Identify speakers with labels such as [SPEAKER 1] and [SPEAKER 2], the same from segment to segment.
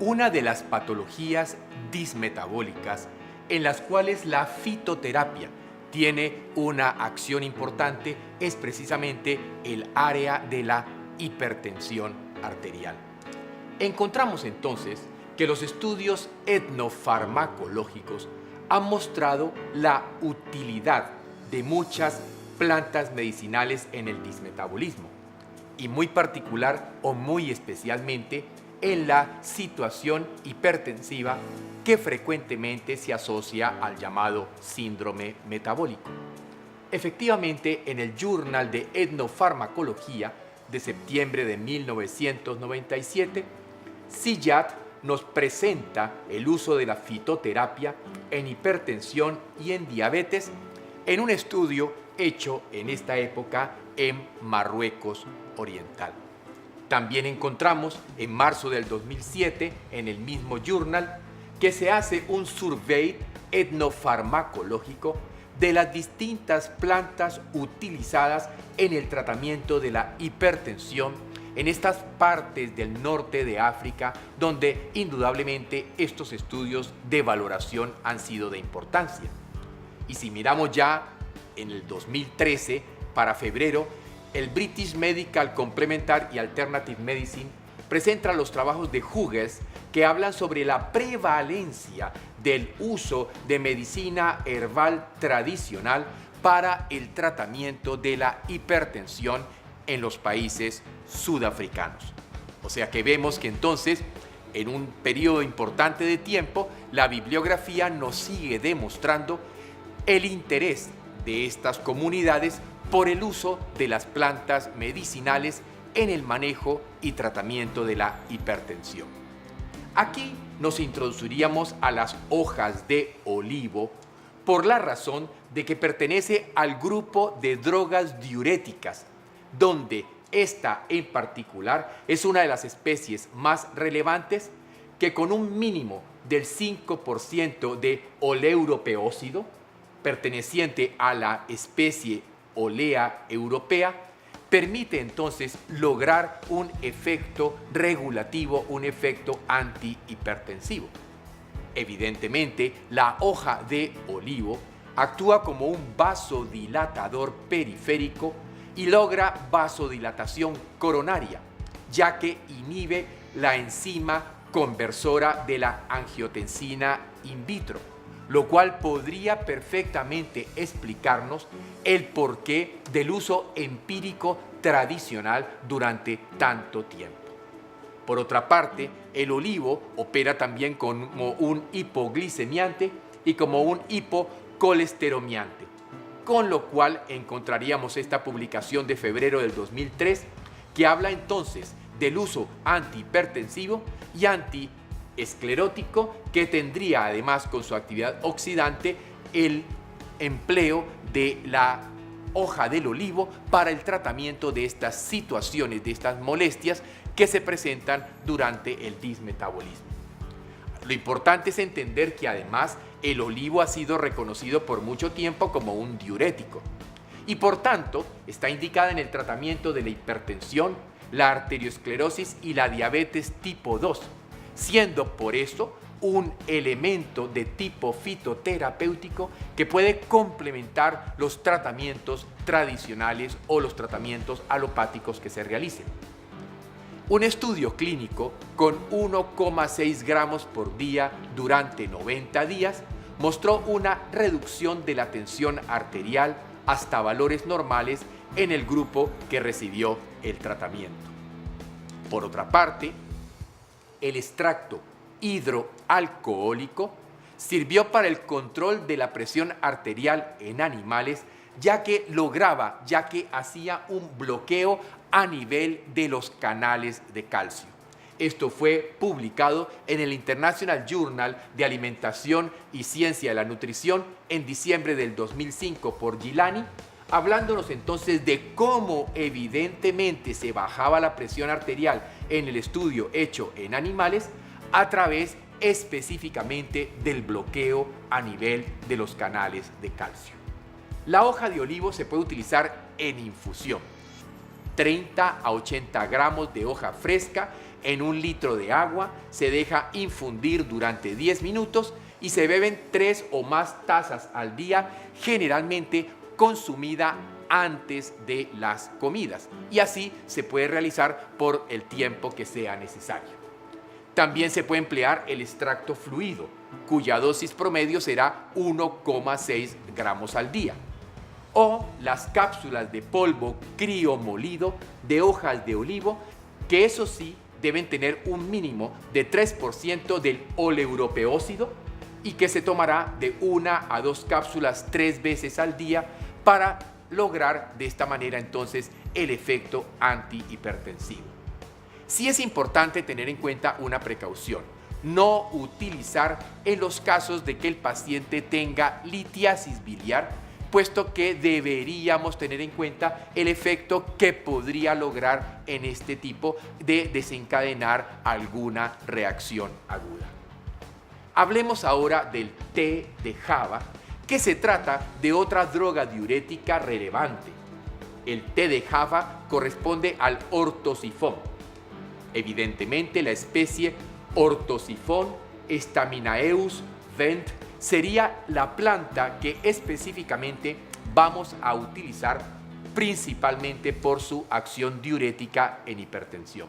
[SPEAKER 1] una de las patologías dismetabólicas en las cuales la fitoterapia tiene una acción importante es precisamente el área de la hipertensión arterial. Encontramos entonces que los estudios etnofarmacológicos han mostrado la utilidad de muchas plantas medicinales en el dismetabolismo y muy particular o muy especialmente en la situación hipertensiva que frecuentemente se asocia al llamado síndrome metabólico. Efectivamente, en el Journal de Etnofarmacología de septiembre de 1997, Siyat nos presenta el uso de la fitoterapia en hipertensión y en diabetes en un estudio hecho en esta época en Marruecos Oriental. También encontramos en marzo del 2007 en el mismo journal que se hace un survey etnofarmacológico de las distintas plantas utilizadas en el tratamiento de la hipertensión en estas partes del norte de África, donde indudablemente estos estudios de valoración han sido de importancia. Y si miramos ya en el 2013, para febrero, el British Medical Complementary y Alternative Medicine presenta los trabajos de Hughes que hablan sobre la prevalencia del uso de medicina herbal tradicional para el tratamiento de la hipertensión en los países sudafricanos. O sea que vemos que entonces, en un periodo importante de tiempo, la bibliografía nos sigue demostrando el interés de estas comunidades por el uso de las plantas medicinales en el manejo y tratamiento de la hipertensión. Aquí nos introduciríamos a las hojas de olivo por la razón de que pertenece al grupo de drogas diuréticas, donde esta en particular es una de las especies más relevantes que con un mínimo del 5% de oleuropeócido, perteneciente a la especie Olea europea, permite entonces lograr un efecto regulativo, un efecto antihipertensivo. Evidentemente, la hoja de olivo actúa como un vasodilatador periférico y logra vasodilatación coronaria, ya que inhibe la enzima conversora de la angiotensina in vitro, lo cual podría perfectamente explicarnos el porqué del uso empírico tradicional durante tanto tiempo. Por otra parte, el olivo opera también como un hipoglicemiante y como un hipocolesteromiante, con lo cual encontraríamos esta publicación de febrero del 2003 que habla entonces del uso antihipertensivo y antiesclerótico que tendría además con su actividad oxidante el empleo de la hoja del olivo para el tratamiento de estas situaciones, de estas molestias que se presentan durante el dismetabolismo. Lo importante es entender que además el olivo ha sido reconocido por mucho tiempo como un diurético y por tanto está indicada en el tratamiento de la hipertensión, la arteriosclerosis y la diabetes tipo 2, siendo por eso un elemento de tipo fitoterapéutico que puede complementar los tratamientos tradicionales o los tratamientos alopáticos que se realicen. Un estudio clínico con 1,6 gramos por día durante 90 días mostró una reducción de la tensión arterial hasta valores normales en el grupo que recibió el tratamiento. Por otra parte, el extracto hidroalcohólico sirvió para el control de la presión arterial en animales, ya que hacía un bloqueo a nivel de los canales de calcio. Esto fue publicado en el International Journal de Alimentación y Ciencia de la Nutrición en diciembre del 2005 por Gilani, hablándonos entonces de cómo evidentemente se bajaba la presión arterial en el estudio hecho en animales a través específicamente del bloqueo a nivel de los canales de calcio. La hoja de olivo se puede utilizar en infusión. 30 a 80 gramos de hoja fresca en 1 litro de agua, se deja infundir durante 10 minutos y se beben 3 o más tazas al día, generalmente consumida antes de las comidas, y así se puede realizar por el tiempo que sea necesario. También se puede emplear el extracto fluido, cuya dosis promedio será 1,6 gramos al día, o las cápsulas de polvo criomolido de hojas de olivo, que eso sí deben tener un mínimo de 3% del oleuropeóxido y que se tomará de 1 a 2 cápsulas 3 veces al día para lograr de esta manera entonces el efecto antihipertensivo. Sí es importante tener en cuenta una precaución: no utilizar en los casos de que el paciente tenga litiasis biliar, puesto que deberíamos tener en cuenta el efecto que podría lograr en este tipo de desencadenar alguna reacción aguda. Hablemos ahora del té de java, que se trata de otra droga diurética relevante. El té de java corresponde al ortosifón. Evidentemente, la especie Orthosiphon staminaeus Vent sería la planta que específicamente vamos a utilizar principalmente por su acción diurética en hipertensión.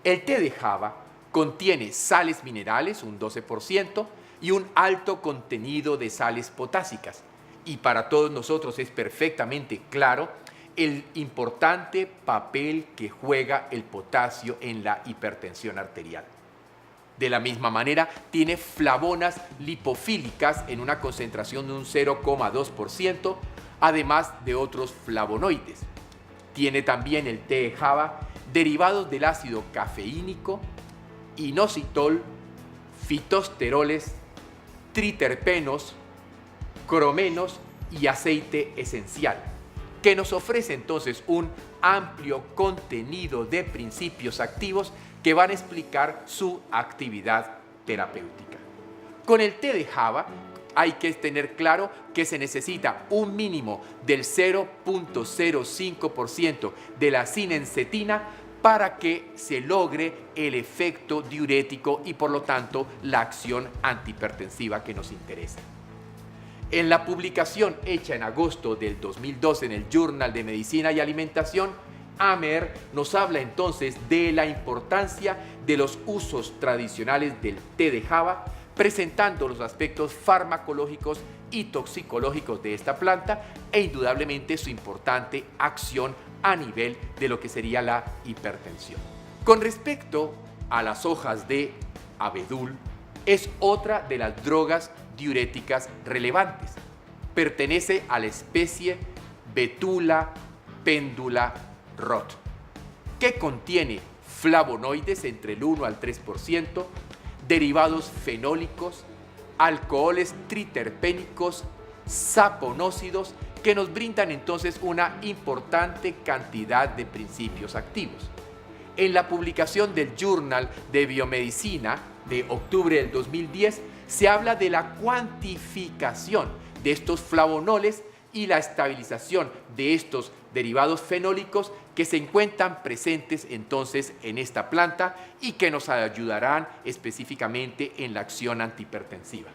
[SPEAKER 1] El té de java contiene sales minerales, un 12%, y un alto contenido de sales potásicas. Y para todos nosotros es perfectamente claro el importante papel que juega el potasio en la hipertensión arterial. De la misma manera, tiene flavonas lipofílicas en una concentración de un 0,2%, además de otros flavonoides. Tiene también el té de java derivados del ácido cafeínico, inositol, fitosteroles, triterpenos, cromenos y aceite esencial, que nos ofrece entonces un amplio contenido de principios activos que van a explicar su actividad terapéutica. Con el té de java hay que tener claro que se necesita un mínimo del 0,05% de la sinencetina para que se logre el efecto diurético y por lo tanto la acción antihipertensiva que nos interesa. En la publicación hecha en agosto del 2012 en el Journal de Medicina y Alimentación, Amer nos habla entonces de la importancia de los usos tradicionales del té de java, presentando los aspectos farmacológicos y toxicológicos de esta planta e indudablemente su importante acción a nivel de lo que sería la hipertensión. Con respecto a las hojas de abedul, es otra de las drogas diuréticas relevantes. Pertenece a la especie Betula pendula rot, que contiene flavonoides entre el 1 al 3%, derivados fenólicos, alcoholes triterpénicos, saponócidos, que nos brindan entonces una importante cantidad de principios activos. En la publicación del Journal de Biomedicina de octubre del 2010 se habla de la cuantificación de estos flavonoles y la estabilización de estos derivados fenólicos que se encuentran presentes entonces en esta planta y que nos ayudarán específicamente en la acción antihipertensiva.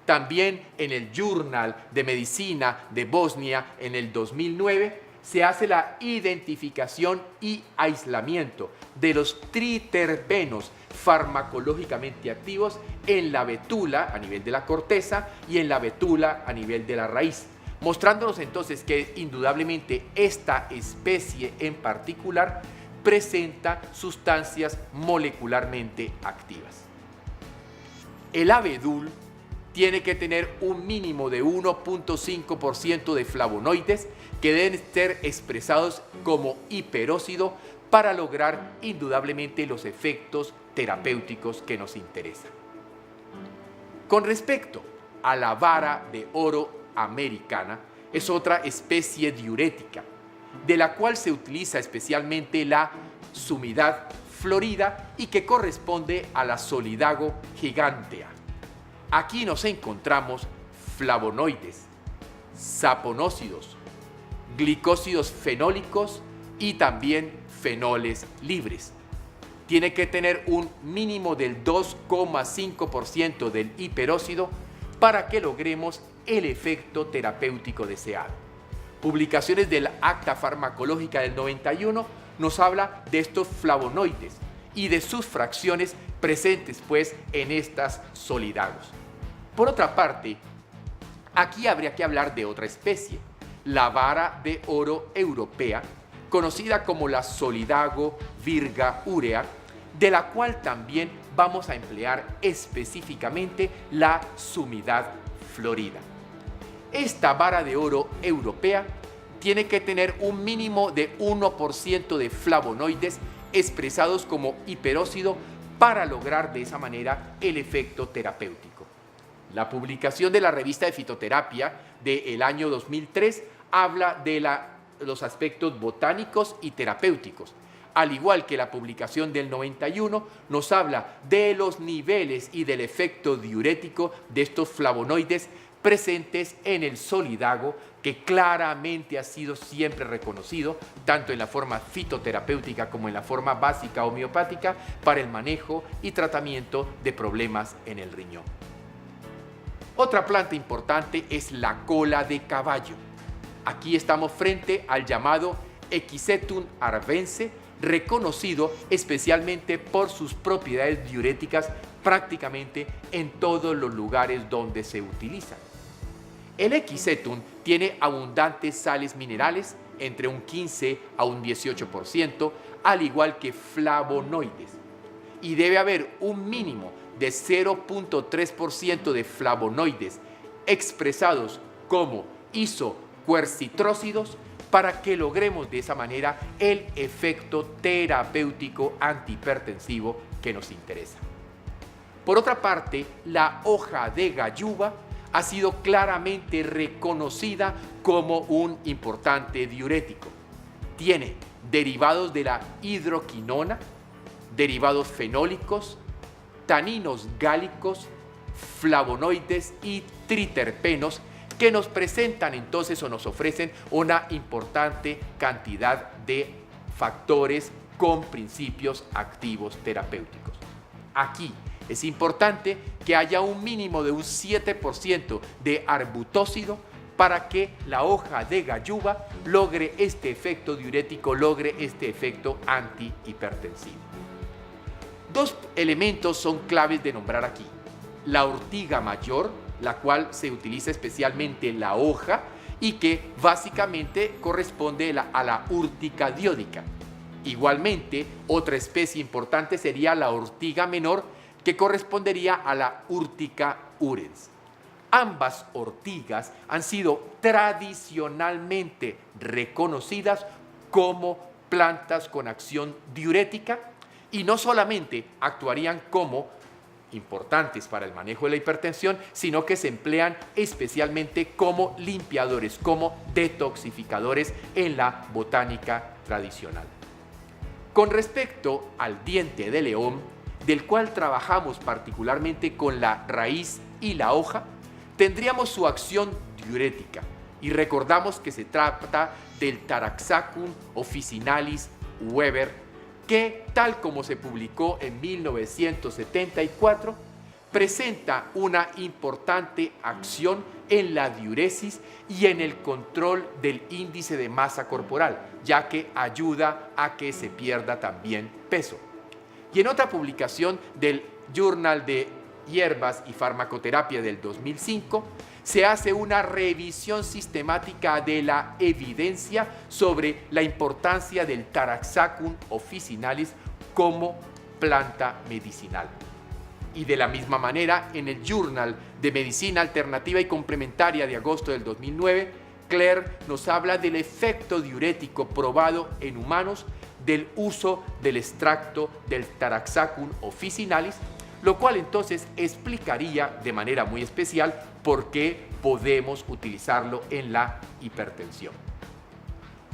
[SPEAKER 1] También en el Journal de Medicina de Bosnia en el 2009 se hace la identificación y aislamiento de los triterpenos farmacológicamente activos en la betula a nivel de la corteza y en la betula a nivel de la raíz, mostrándonos entonces que indudablemente esta especie en particular presenta sustancias molecularmente activas. El abedul tiene que tener un mínimo de 1,5% de flavonoides que deben ser expresados como hiperóxido para lograr indudablemente los efectos terapéuticos que nos interesan. Con respecto a la vara de oro americana, es otra especie diurética, de la cual se utiliza especialmente la sumidad florida y que corresponde a la Solidago gigantea. Aquí nos encontramos flavonoides, saponócidos, glicósidos fenólicos y también fenoles libres. tiene que tener un mínimo del 2,5% del hiperóxido para que logremos el efecto terapéutico deseado. Publicaciones del Acta Farmacológica del 91 nos habla de estos flavonoides y de sus fracciones presentes pues en estas solidagos. Por otra parte, aquí habría que hablar de otra especie, la vara de oro europea, conocida como la Solidago virga urea, de la cual también vamos a emplear específicamente la sumidad florida. Esta vara de oro europea tiene que tener un mínimo de 1% de flavonoides expresados como hiperóxido para lograr de esa manera el efecto terapéutico. La publicación de la revista de fitoterapia del año 2003 habla de los aspectos botánicos y terapéuticos, al igual que la publicación del 91 nos habla de los niveles y del efecto diurético de estos flavonoides presentes en el solidago, que claramente ha sido siempre reconocido, tanto en la forma fitoterapéutica como en la forma básica homeopática, para el manejo y tratamiento de problemas en el riñón. Otra planta importante es la cola de caballo. Aquí estamos frente al llamado Equisetum arvense, reconocido especialmente por sus propiedades diuréticas prácticamente en todos los lugares donde se utiliza. El Equisetum tiene abundantes sales minerales, entre un 15 a un 18%, al igual que flavonoides. Y debe haber un mínimo de 0,3% de flavonoides expresados como isoquercitrócidos para que logremos de esa manera el efecto terapéutico antihipertensivo que nos interesa. Por otra parte, la hoja de gayuba ha sido claramente reconocida como un importante diurético. Tiene derivados de la hidroquinona, derivados fenólicos, taninos gálicos, flavonoides y triterpenos que nos presentan entonces o nos ofrecen una importante cantidad de factores con principios activos terapéuticos. Aquí es importante que haya un mínimo de un 7% de arbutóxido para que la hoja de gayuba logre este efecto diurético, logre este efecto antihipertensivo. Dos elementos son claves de nombrar aquí: la ortiga mayor, la cual se utiliza especialmente la hoja y que básicamente corresponde a la úrtica diódica. Igualmente, otra especie importante sería la ortiga menor, que correspondería a la Urtica urens. Ambas ortigas han sido tradicionalmente reconocidas como plantas con acción diurética y no solamente actuarían como importantes para el manejo de la hipertensión, sino que se emplean especialmente como limpiadores, como detoxificadores en la botánica tradicional. Con respecto al diente de león, del cual trabajamos particularmente con la raíz y la hoja, tendríamos su acción diurética y recordamos que se trata del Taraxacum officinalis Weber, que tal como se publicó en 1974, presenta una importante acción en la diuresis y en el control del índice de masa corporal, ya que ayuda a que se pierda también peso. Y en otra publicación del Journal de Hierbas y Farmacoterapia del 2005, se hace una revisión sistemática de la evidencia sobre la importancia del Taraxacum officinalis como planta medicinal. Y de la misma manera, en el Journal de Medicina Alternativa y Complementaria de agosto del 2009, Claire nos habla del efecto diurético probado en humanos del uso del extracto del Taraxacum officinalis, lo cual entonces explicaría de manera muy especial por qué podemos utilizarlo en la hipertensión.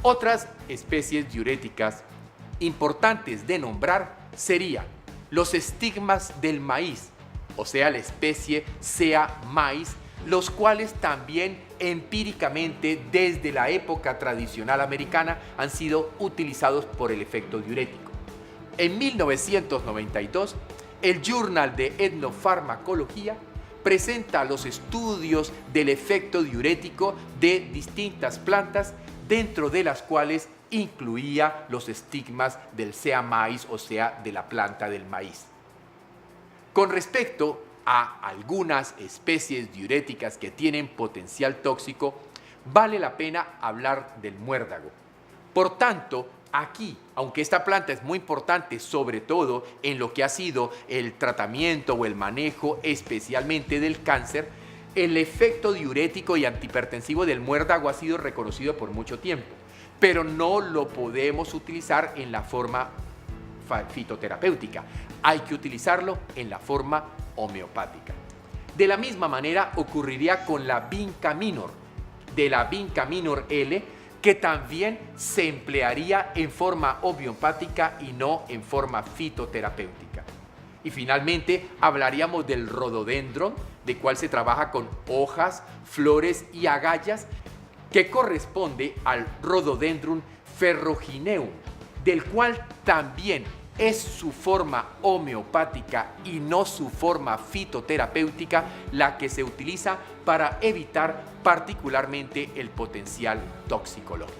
[SPEAKER 1] Otras especies diuréticas importantes de nombrar serían los estigmas del maíz, o sea, la especie Sea maíz, los cuales también empíricamente desde la época tradicional americana han sido utilizados por el efecto diurético. En 1992, el Journal de Etnofarmacología presenta los estudios del efecto diurético de distintas plantas, dentro de las cuales incluía los estigmas del sea maíz, o sea, de la planta del maíz. Con respecto a algunas especies diuréticas que tienen potencial tóxico, vale la pena hablar del muérdago. Por tanto, aquí, aunque esta planta es muy importante, sobre todo en lo que ha sido el tratamiento o el manejo especialmente del cáncer, el efecto diurético y antihipertensivo del muérdago ha sido reconocido por mucho tiempo, pero no lo podemos utilizar en la forma fitoterapéutica. Hay que utilizarlo en la forma homeopática. De la misma manera ocurriría con la Vinca minor, de la Vinca minor L, que también se emplearía en forma homeopática y no en forma fitoterapéutica. Y finalmente hablaríamos del rhododendron, de cual se trabaja con hojas, flores y agallas, que corresponde al Rhododendron ferrugineum, del cual también es su forma homeopática y no su forma fitoterapéutica la que se utiliza para evitar particularmente el potencial toxicológico.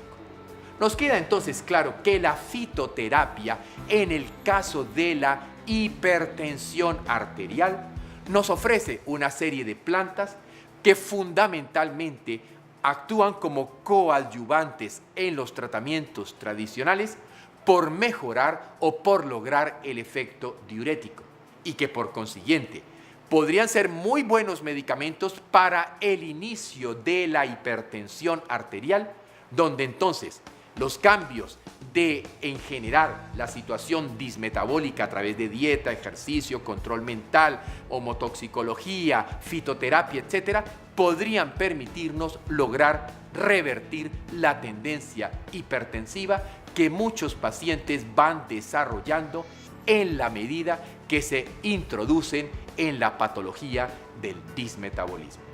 [SPEAKER 1] Nos queda entonces claro que la fitoterapia, en el caso de la hipertensión arterial, nos ofrece una serie de plantas que fundamentalmente actúan como coadyuvantes en los tratamientos tradicionales por mejorar o por lograr el efecto diurético, y que por consiguiente podrían ser muy buenos medicamentos para el inicio de la hipertensión arterial, donde entonces los cambios en generar la situación dismetabólica a través de dieta, ejercicio, control mental, homotoxicología, fitoterapia, etcétera, podrían permitirnos lograr revertir la tendencia hipertensiva que muchos pacientes van desarrollando en la medida que se introducen en la patología del dismetabolismo.